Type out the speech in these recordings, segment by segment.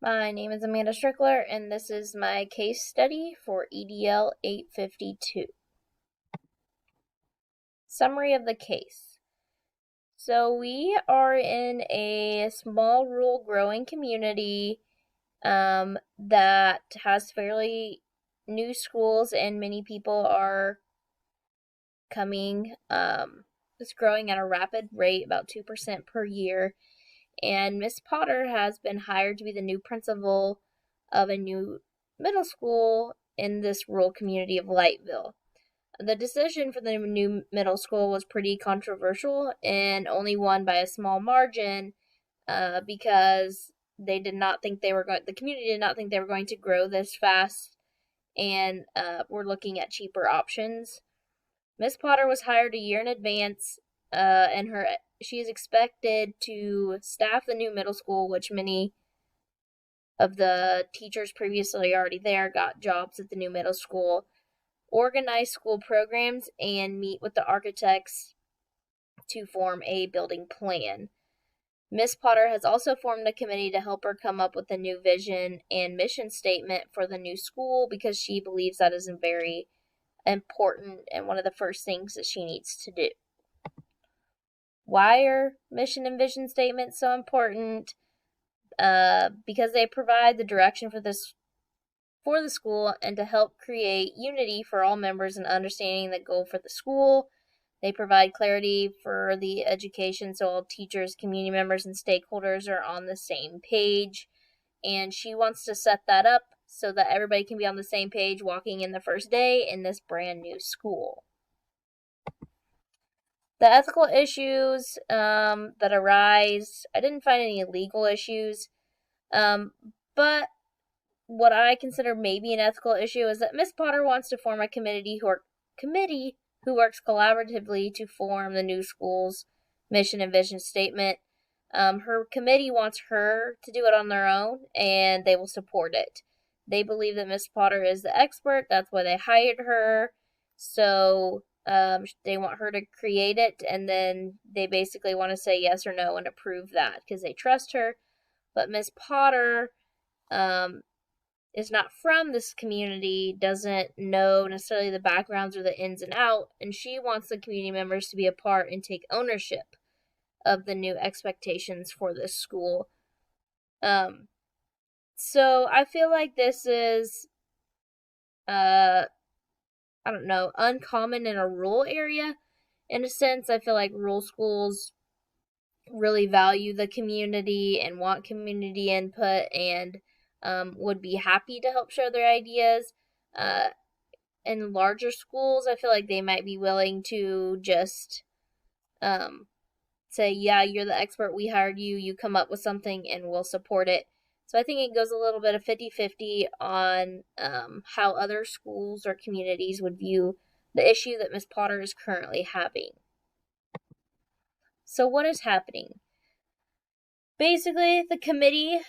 My name is Amanda Strickler, and this is my case study for EDL 852. Summary of the case. So, we are in a small rural growing community that has fairly new schools, and many people are coming. It's growing at a rapid rate, about 2% per year. And Miss Potter has been hired to be the new principal of a new middle school in this rural community of Lightville. The decision for the new middle school was pretty controversial and only won by a small margin because they did not think they were going. The community did not think they were going to grow this fast, and were looking at cheaper options. Miss Potter was hired a year in advance, and she is expected to staff the new middle school, which many of the teachers previously already there got jobs at the new middle school, organize school programs, and meet with the architects to form a building plan. Miss Potter has also formed a committee to help her come up with a new vision and mission statement for the new school because she believes that is very important and one of the first things that she needs to do. Why are mission and vision statements so important? Because they provide the direction for the school and to help create unity for all members and understanding the goal for the school. They provide clarity for the education so all teachers, community members, and stakeholders are on the same page. And she wants to set that up so that everybody can be on the same page walking in the first day in this brand new school. The ethical issues that arise, I didn't find any legal issues, but what I consider maybe an ethical issue is that Miss Potter wants to form a committee who works collaboratively to form the new school's mission and vision statement. Her committee wants her to do it on their own, and they will support it. They believe that Miss Potter is the expert. That's why they hired her. So they want her to create it, and then they basically want to say yes or no and approve that because they trust her. But Miss Potter um, is not from this community, doesn't know necessarily the backgrounds or the ins and out, and she wants the community members to be a part and take ownership of the new expectations for this school. Um, so I feel like this is, I don't know, uncommon in a rural area. In a sense, I feel like rural schools really value the community and want community input and would be happy to help share their ideas. Uh, in larger schools, I feel like they might be willing to just um, say, yeah, you're the expert, we hired you, you come up with something and we'll support it. So I think it goes a little bit of 50-50 on how other schools or communities would view the issue that Miss Potter is currently having. So what is happening? Basically, the committee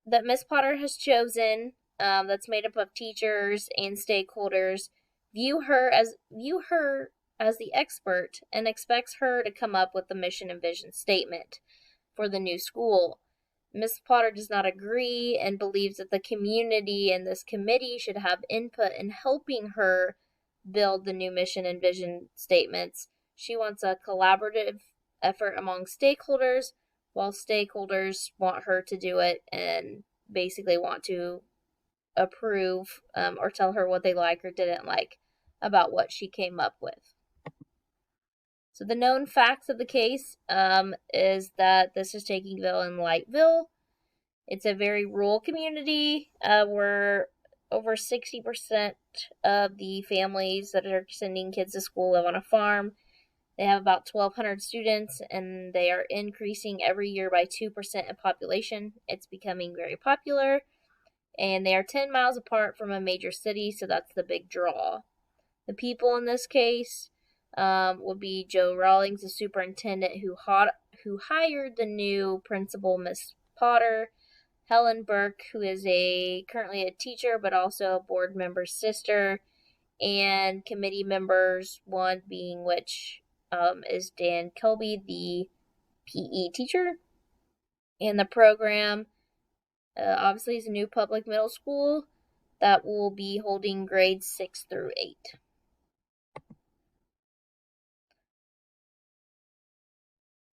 that Miss Potter has chosen, that's made up of teachers and stakeholders, view her as the expert and expects her to come up with the mission and vision statement for the new school. Miss Potter does not agree and believes that the community and this committee should have input in helping her build the new mission and vision statements. She wants a collaborative effort among stakeholders, while stakeholders want her to do it and basically want to approve or tell her what they like or didn't like about what she came up with. So the known facts of the case is that this is taking place in Lightville. It's a very rural community where over 60% of the families that are sending kids to school live on a farm. They have about 1,200 students, and they are increasing every year by 2% in population. It's becoming very popular, and they are 10 miles apart from a major city, so that's the big draw. The people in this case would be Joe Rawlings, the superintendent who hired the new principal, Miss Potter, Helen Burke, who is currently a teacher but also a board member's sister, and committee members, one being which is Dan Kelby, the PE teacher in the program, Obviously, it's a new public middle school that will be holding grades 6 through 8.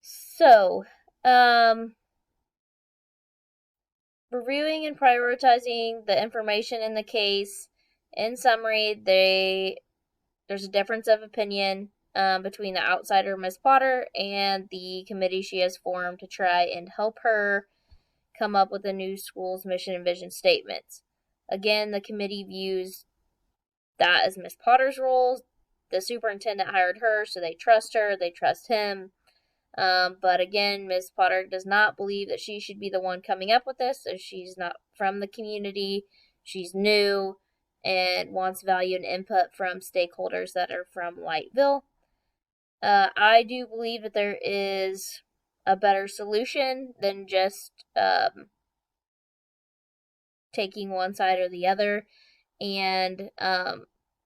So, reviewing and prioritizing the information in the case. In summary, there's a difference of opinion between the outsider, Miss Potter, and the committee she has formed to try and help her come up with the new school's mission and vision statements. Again, the committee views that as Miss Potter's role. The superintendent hired her, so they trust her, they trust him. But again, Ms. Potter does not believe that she should be the one coming up with this, so she's not from the community. She's new and wants value and input from stakeholders that are from Lightville. I do believe that there is a better solution than just taking one side or the other, and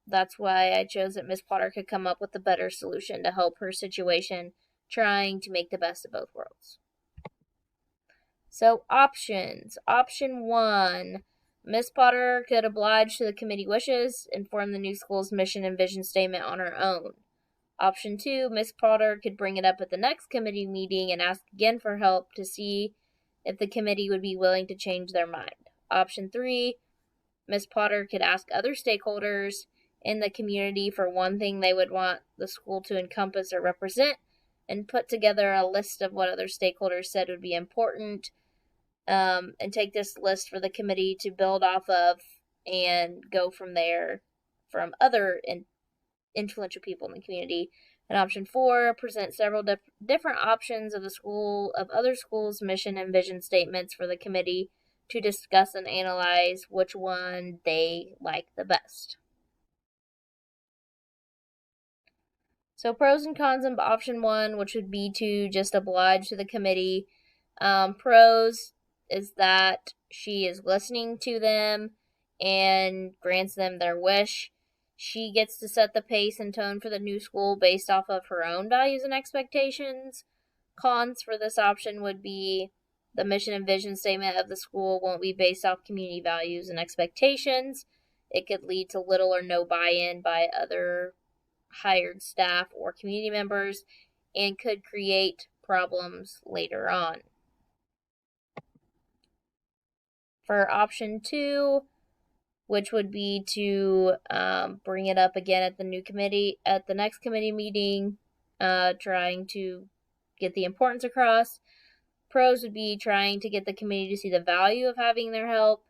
that's why I chose that Miss Potter could come up with a better solution to help her situation, trying to make the best of both worlds. So, options. Option 1. Miss Potter could oblige to the committee wishes and form the new school's mission and vision statement on her own. Option 2. Miss Potter could bring it up at the next committee meeting and ask again for help to see if the committee would be willing to change their mind. Option 3. Miss Potter could ask other stakeholders in the community for one thing they would want the school to encompass or represent, and put together a list of what other stakeholders said would be important, and take this list for the committee to build off of and go from there from other influential people in the community. And option 4, present several different options of other schools' mission and vision statements for the committee to discuss and analyze which one they like the best. So pros and cons of option 1, which would be to just oblige to the committee. Pros is that she is listening to them and grants them their wish. She gets to set the pace and tone for the new school based off of her own values and expectations. Cons for this option would be the mission and vision statement of the school won't be based off community values and expectations. It could lead to little or no buy-in by other hired staff or community members and could create problems later on. For option 2, which would be to bring it up again at the next committee meeting, trying to get the importance across. Pros would be trying to get the committee to see the value of having their help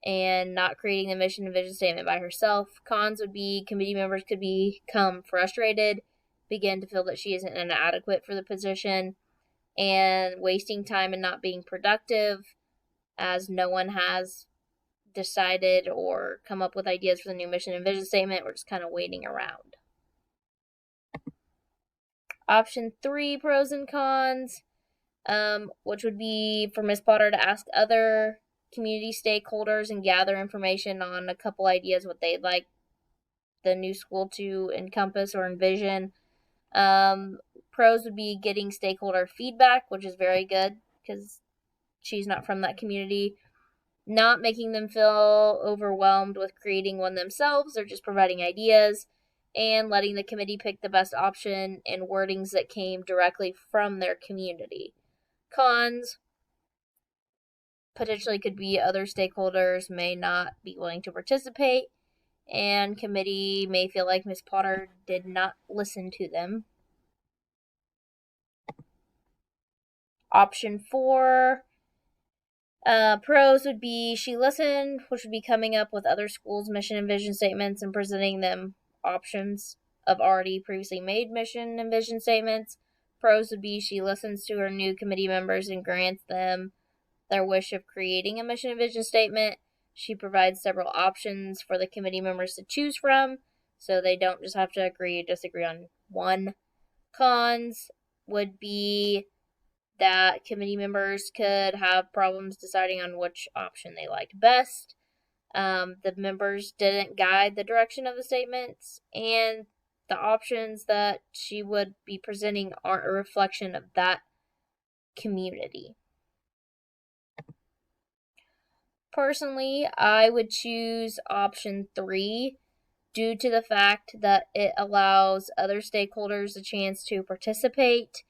and not creating the mission and vision statement by herself. Cons would be committee members could become frustrated, begin to feel that she isn't inadequate for the position, and wasting time and not being productive, as no one has decided or come up with ideas for the new mission and vision statement. We're just kind of waiting around. Option 3, pros and cons, which would be for Miss Potter to ask other community stakeholders and gather information on a couple ideas what they'd like the new school to encompass or envision. Pros would be getting stakeholder feedback, which is very good because she's not from that community. Not making them feel overwhelmed with creating one themselves or just providing ideas, and letting the committee pick the best option and wordings that came directly from their community. Cons potentially could be other stakeholders may not be willing to participate, and committee may feel like Miss Potter did not listen to them. Option 4, pros would be she listened, which would be coming up with other schools' mission and vision statements and presenting them options of already previously made mission and vision statements. Pros would be she listens to her new committee members and grants them their wish of creating a mission and vision statement. She provides several options for the committee members to choose from, so they don't just have to agree or disagree on one. Cons would be that committee members could have problems deciding on which option they liked best. The members didn't guide the direction of the statements, and the options that she would be presenting aren't a reflection of that community. Personally, I would choose option 3 due to the fact that it allows other stakeholders a chance to participate.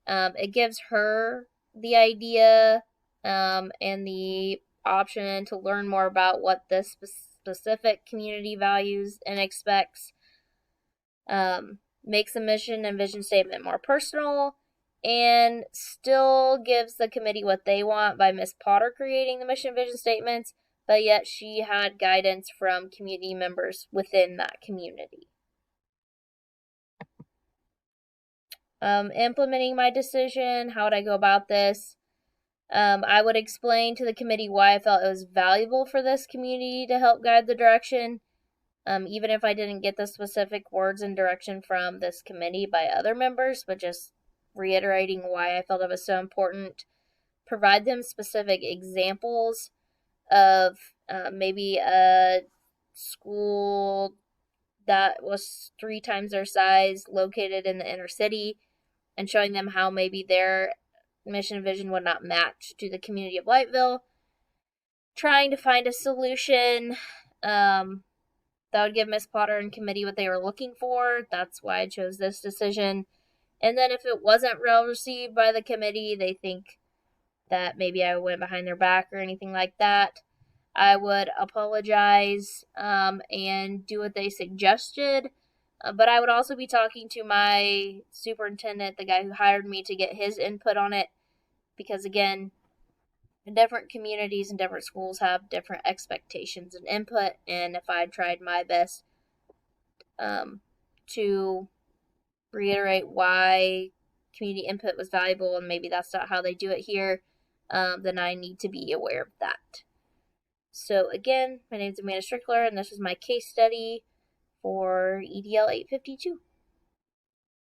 It gives her the idea and the option to learn more about what this specific community values and expects. Makes the mission and vision statement more personal, and still gives the committee what they want by Miss Potter creating the mission vision statements, but yet she had guidance from community members within that community. Implementing my decision, how would I go about this? I would explain to the committee why I felt it was valuable for this community to help guide the direction, even if I didn't get the specific words and direction from this committee by other members, but just reiterating why I felt it was so important. Provide them specific examples of maybe a school that was 3 times their size located in the inner city, and showing them how maybe their mission and vision would not match to the community of Lightville. Trying to find a solution that would give Miss Potter and committee what they were looking for. That's why I chose this decision. And then if it wasn't well received by the committee, they think that maybe I went behind their back or anything like that, I would apologize and do what they suggested. But I would also be talking to my superintendent, the guy who hired me, to get his input on it. Because again, different communities and different schools have different expectations and input. And if I tried my best to reiterate why community input was valuable and maybe that's not how they do it here, then I need to be aware of that. So again, my name is Amanda Strickler, and this is my case study for EDL 852.